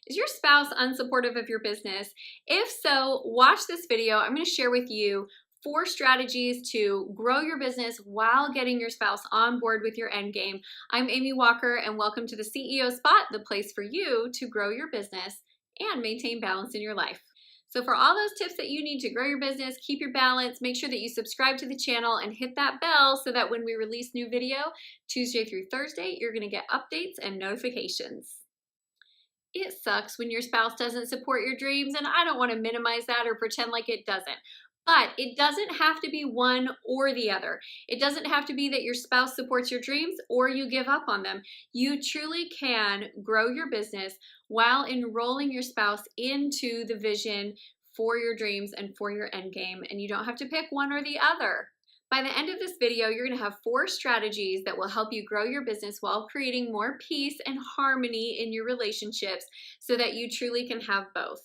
Is your spouse unsupportive of your business? If so, watch this video. I'm going to share with you 4 strategies to grow your business while getting your spouse on board with your end game. I'm Amy Walker, and welcome to the CEO Spot, the place for you to grow your business and maintain balance in your life. So for all those tips that you need to grow your business, keep your balance, make sure that you subscribe to the channel and hit that bell so that when we release new video, Tuesday through Thursday, you're going to get updates and notifications. It sucks when your spouse doesn't support your dreams, and I don't want to minimize that or pretend like it doesn't. But it doesn't have to be one or the other. It doesn't have to be that your spouse supports your dreams or you give up on them. You truly can grow your business while enrolling your spouse into the vision for your dreams and for your end game, and you don't have to pick one or the other. By the end of this video, you're going to have 4 strategies that will help you grow your business while creating more peace and harmony in your relationships so that you truly can have both.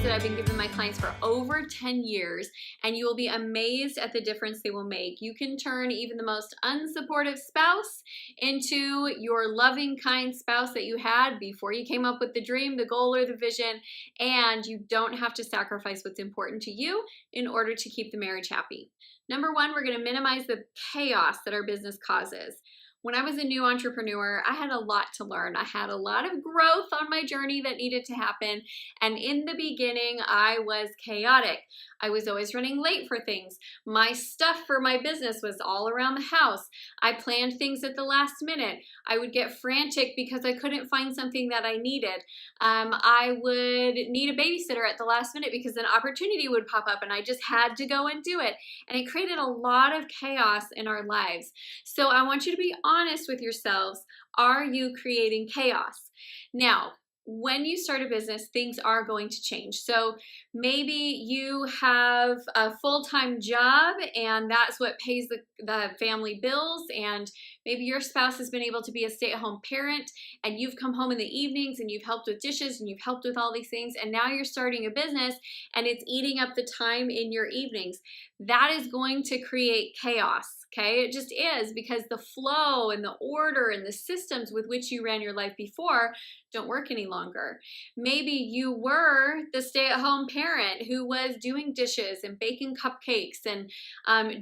I've been giving my clients for over 10 years, and you will be amazed at the difference they will make. You can turn even the most unsupportive spouse into your loving, kind spouse that you had before you came up with the dream, the goal, or the vision, and you don't have to sacrifice what's important to you in order to keep the marriage happy. Number 1, we're going to minimize the chaos that our business causes. When I was a new entrepreneur, I had a lot to learn. I had a lot of growth on my journey that needed to happen. And in the beginning, I was chaotic. I was always running late for things. My stuff for my business was all around the house. I planned things at the last minute. I would get frantic because I couldn't find something that I needed. I would need a babysitter at the last minute because an opportunity would pop up and I just had to go and do it. And it created a lot of chaos in our lives. So I want you to be honest with yourselves. Are you creating chaos? Now, when you start a business, things are going to change. So maybe you have a full-time job and that's what pays the family bills, and maybe your spouse has been able to be a stay-at-home parent and you've come home in the evenings and you've helped with dishes and you've helped with all these things, and now you're starting a business and it's eating up the time in your evenings. That is going to create chaos. Okay, it just is, because the flow and the order and the systems with which you ran your life before don't work any longer. Maybe you were the stay-at-home parent who was doing dishes and baking cupcakes and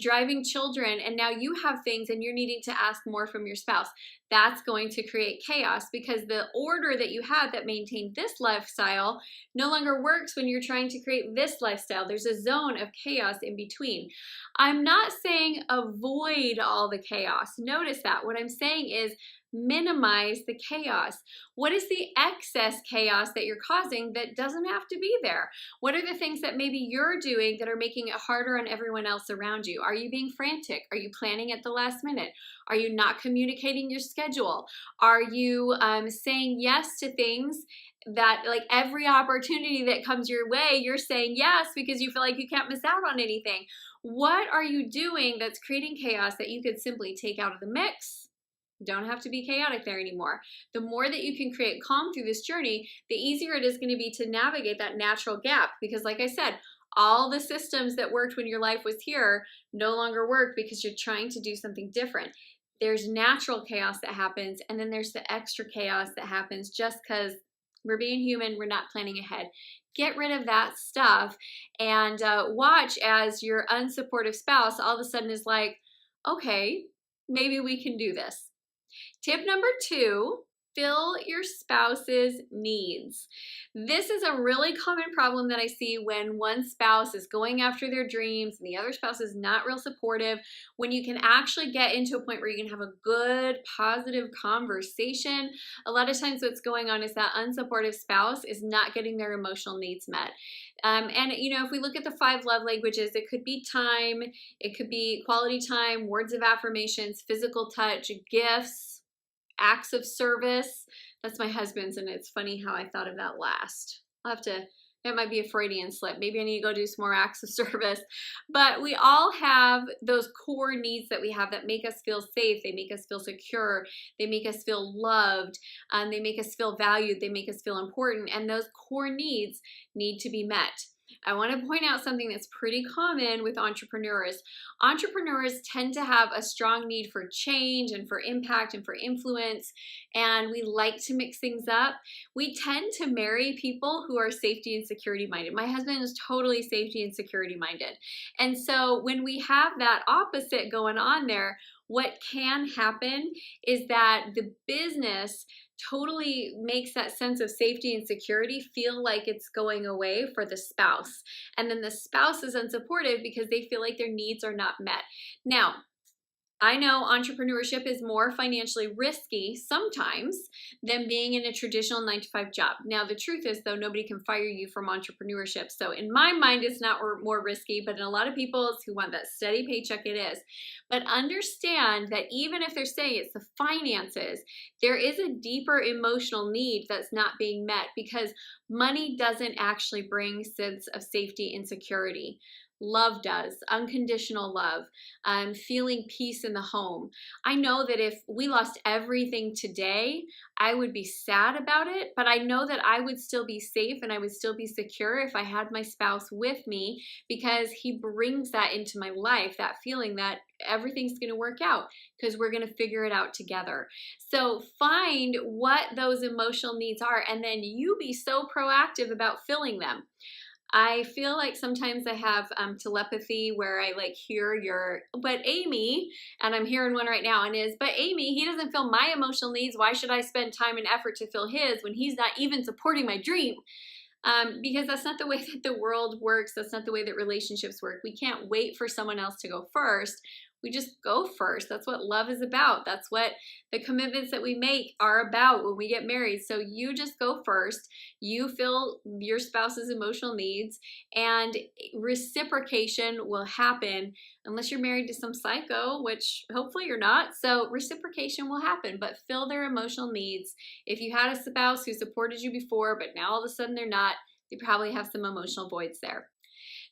driving children, and now you have things and you're needing to ask more from your spouse. That's going to create chaos because the order that you had that maintained this lifestyle no longer works when you're trying to create this lifestyle. There's a zone of chaos in between. I'm not saying avoid all the chaos. Notice that. What I'm saying is minimize the chaos. What is the excess chaos that you're causing that doesn't have to be there? What are the things that maybe you're doing that are making it harder on everyone else around you? Are you being frantic? Are you planning at the last minute? Are you not communicating your schedule? Are you saying yes to things that, like, every opportunity that comes your way, you're saying yes because you feel like you can't miss out on anything? What are you doing that's creating chaos that you could simply take out of the mix? Don't have to be chaotic there anymore. The more that you can create calm through this journey, the easier it is going to be to navigate that natural gap. Because like I said, all the systems that worked when your life was here no longer work because you're trying to do something different. There's natural chaos that happens, and then there's the extra chaos that happens just because we're being human, we're not planning ahead. Get rid of that stuff and watch as your unsupportive spouse all of a sudden is like, okay, maybe we can do this. Tip number 2, fill your spouse's needs. This is a really common problem that I see when one spouse is going after their dreams and the other spouse is not real supportive. When you can actually get into a point where you can have a good, positive conversation, a lot of times what's going on is that unsupportive spouse is not getting their emotional needs met. And you know, if we look at the 5 love languages, it could be time, it could be quality time, words of affirmations, physical touch, gifts, acts of service. That's my husband's, and it's funny how I thought of that last. I'll have to That might be a Freudian slip. Maybe I need to go do some more acts of service. But we all have those core needs that we have that make us feel safe. They make us feel secure. They make us feel loved. They make us feel valued. They make us feel important. And those core needs need to be met. I want to point out something that's pretty common with entrepreneurs. Entrepreneurs tend to have a strong need for change and for impact and for influence, and we like to mix things up. We tend to marry people who are safety and security minded. My husband is totally safety and security minded. And so when we have that opposite going on there, what can happen is that the business totally makes that sense of safety and security feel like it's going away for the spouse. And then the spouse is unsupportive because they feel like their needs are not met. Now, I know entrepreneurship is more financially risky sometimes than being in a traditional 9-to-5 job. Now, the truth is, though, nobody can fire you from entrepreneurship. So in my mind, it's not more risky, but in a lot of people's who want that steady paycheck, it is. But understand that even if they're saying it's the finances, there is a deeper emotional need that's not being met because money doesn't actually bring sense of safety and security. Love does, unconditional love, feeling peace in the home. I know that if we lost everything today, I would be sad about it, but I know that I would still be safe and I would still be secure if I had my spouse with me because he brings that into my life, that feeling that everything's going to work out because we're going to figure it out together. So find what those emotional needs are and then you be so proactive about filling them. I feel like sometimes I have telepathy where I like hear but Amy, and I'm hearing one right now and is, but Amy, he doesn't fill my emotional needs. Why should I spend time and effort to fill his when he's not even supporting my dream? Because that's not the way that the world works. That's not the way that relationships work. We can't wait for someone else to go first. We just go first. That's what love is about. That's what the commitments that we make are about when we get married. So you just go first. You fill your spouse's emotional needs and reciprocation will happen unless you're married to some psycho, which hopefully you're not. So reciprocation will happen, but fill their emotional needs. If you had a spouse who supported you before, but now all of a sudden they're not, they probably have some emotional voids there.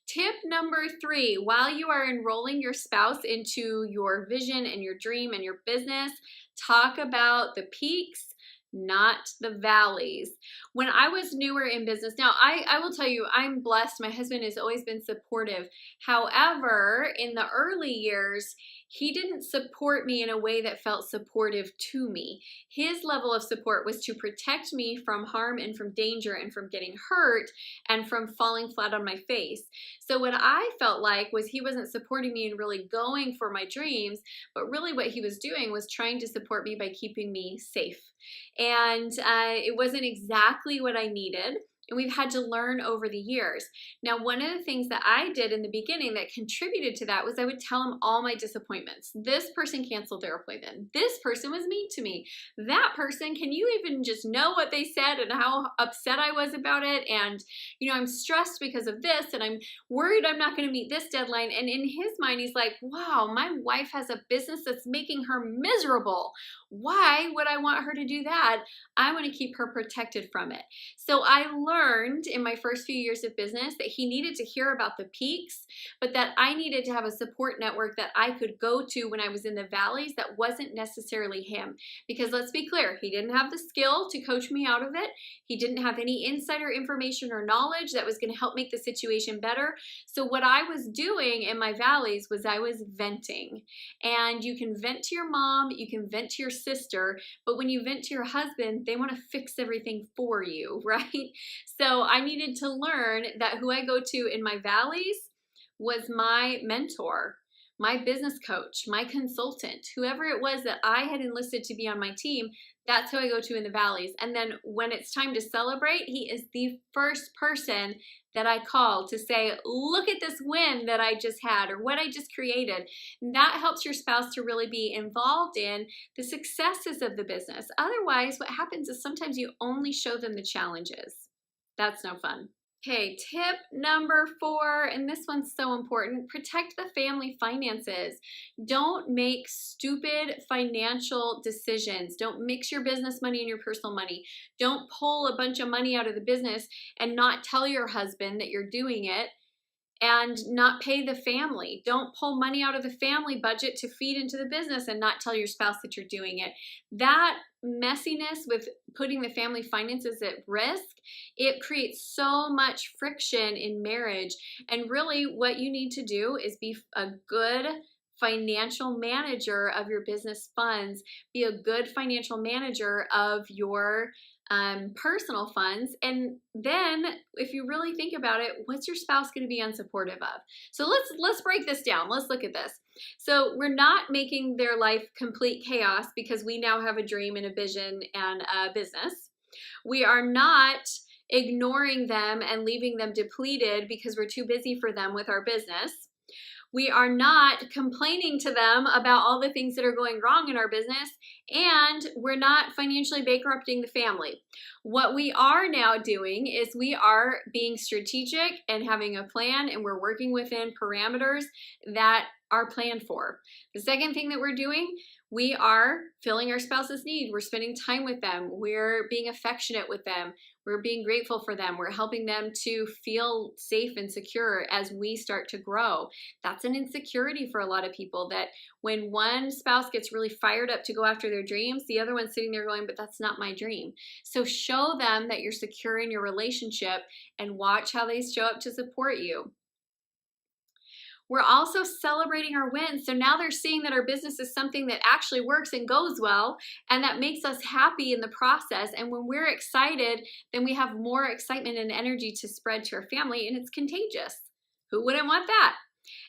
Tip number 3, while you are enrolling your spouse into your vision and your dream and your business, talk about the peaks, not the valleys. When I was newer in business, now I will tell you, I'm blessed. My husband has always been supportive. However, in the early years, he didn't support me in a way that felt supportive to me. His level of support was to protect me from harm and from danger and from getting hurt and from falling flat on my face. So what I felt like was he wasn't supporting me and really going for my dreams, but really what he was doing was trying to support me by keeping me safe. And it wasn't exactly what I needed. And we've had to learn over the years. Now, one of the things that I did in the beginning that contributed to that was I would tell him all my disappointments. This person canceled their appointment. This person was mean to me. That person, can you even just know what they said and how upset I was about it? And, I'm stressed because of this and I'm worried I'm not going to meet this deadline. And in his mind, he's like, wow, my wife has a business that's making her miserable. Why would I want her to do that? I want to keep her protected from it. So I learned in my first few years of business that he needed to hear about the peaks, but that I needed to have a support network that I could go to when I was in the valleys that wasn't necessarily him. Because let's be clear, he didn't have the skill to coach me out of it. He didn't have any insider information or knowledge that was going to help make the situation better. So what I was doing in my valleys was I was venting. And you can vent to your mom, you can vent to your sister, but when you vent to your husband, they want to fix everything for you, right? So I needed to learn that who I go to in my valleys was my mentor, my business coach, my consultant, whoever it was that I had enlisted to be on my team. That's who I go to in the valleys. And then when it's time to celebrate, he is the first person that I call to say, look at this win that I just had or what I just created. And that helps your spouse to really be involved in the successes of the business. Otherwise, what happens is sometimes you only show them the challenges. That's no fun. Okay, tip number 4, and this one's so important, protect the family finances. Don't make stupid financial decisions. Don't mix your business money and your personal money. Don't pull a bunch of money out of the business and not tell your husband that you're doing it and not pay the family. Don't pull money out of the family budget to feed into the business and not tell your spouse that you're doing it. That messiness with putting the family finances at risk, it creates so much friction in marriage. And really what you need to do is be a good financial manager of your business funds, be a good financial manager of your personal funds. And then if you really think about it, what's your spouse going to be unsupportive of? So let's break this down. Let's look at this. So we're not making their life complete chaos because we now have a dream and a vision and a business. We are not ignoring them and leaving them depleted because we're too busy for them with our business. We are not complaining to them about all the things that are going wrong in our business, and we're not financially bankrupting the family. What we are now doing is we are being strategic and having a plan, and we're working within parameters that are planned for. The second thing that we're doing, we are filling our spouse's need. We're spending time with them. We're being affectionate with them. We're being grateful for them. We're helping them to feel safe and secure as we start to grow. That's an insecurity for a lot of people, that when one spouse gets really fired up to go after their dreams, the other one's sitting there going, but that's not my dream. So show them that you're secure in your relationship and watch how they show up to support you. We're also celebrating our wins. So now they're seeing that our business is something that actually works and goes well, and that makes us happy in the process. And when we're excited, then we have more excitement and energy to spread to our family, and it's contagious. Who wouldn't want that?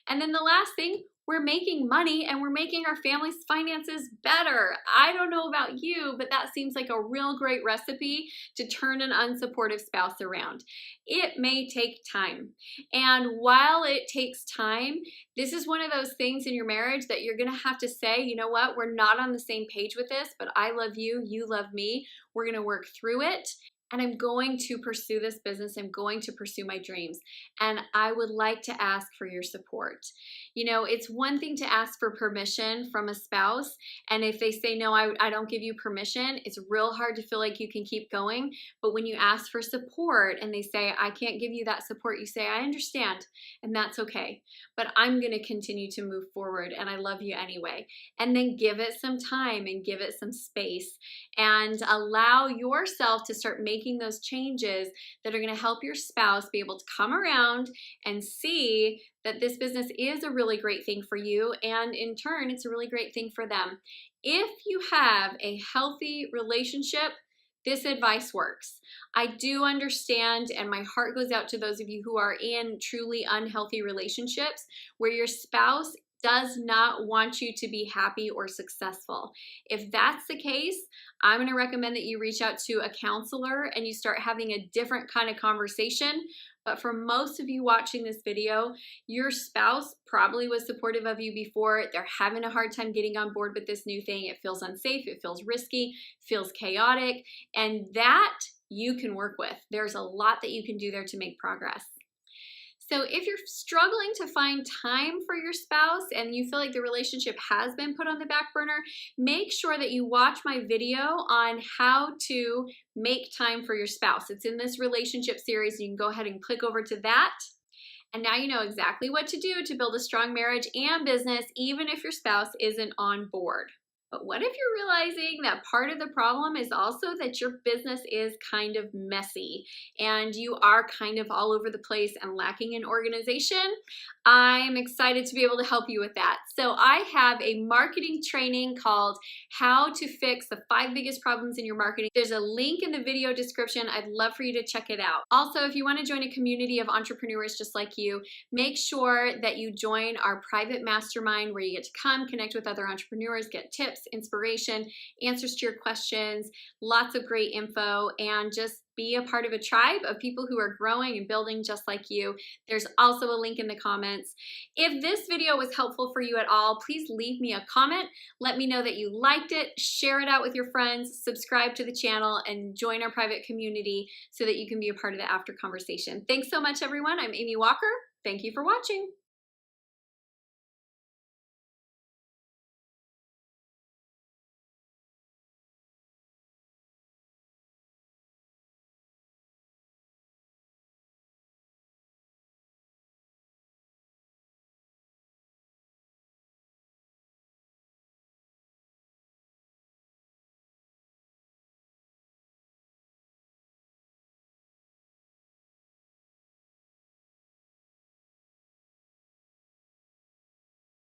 And then the last thing, we're making money and we're making our family's finances better. I don't know about you, but that seems like a real great recipe to turn an unsupportive spouse around. It may take time. And while it takes time, this is one of those things in your marriage that you're gonna have to say, you know what, we're not on the same page with this, but I love you, you love me. We're gonna work through it. And I'm going to pursue this business. I'm going to pursue my dreams. And I would like to ask for your support. You know, it's one thing to ask for permission from a spouse. And if they say, no, I don't give you permission, it's real hard to feel like you can keep going. But when you ask for support and they say, I can't give you that support, you say, I understand. And that's okay. But I'm going to continue to move forward. And I love you anyway. And then give it some time and give it some space and allow yourself to start making those changes that are going to help your spouse be able to come around and see that this business is a really great thing for you, and in turn, it's a really great thing for them. If you have a healthy relationship, this advice works. I do understand, and my heart goes out to those of you who are in truly unhealthy relationships where your spouse does not want you to be happy or successful. If that's the case, I'm going to recommend that you reach out to a counselor and you start having a different kind of conversation. But for most of you watching this video, your spouse probably was supportive of you before. They're having a hard time getting on board with this new thing. It feels unsafe, it feels risky, feels chaotic, and that you can work with. There's a lot that you can do there to make progress. So if you're struggling to find time for your spouse and you feel like the relationship has been put on the back burner, make sure that you watch my video on how to make time for your spouse. It's in this relationship series. You can go ahead and click over to that. And now you know exactly what to do to build a strong marriage and business, even if your spouse isn't on board. But what if you're realizing that part of the problem is also that your business is kind of messy and you are kind of all over the place and lacking in organization? I'm excited to be able to help you with that. So I have a marketing training called How to Fix the 5 Biggest Problems in Your Marketing. There's a link in the video description. I'd love for you to check it out. Also, if you want to join a community of entrepreneurs just like you, make sure that you join our private mastermind where you get to come connect with other entrepreneurs, get tips, inspiration, answers to your questions, lots of great info, and just be a part of a tribe of people who are growing and building just like you. There's also a link in the comments. If this video was helpful for you at all, please leave me a comment. Let me know that you liked it, share it out with your friends, subscribe to the channel, and join our private community so that you can be a part of the after conversation. Thanks so much, everyone. I'm Amy Walker. Thank you for watching.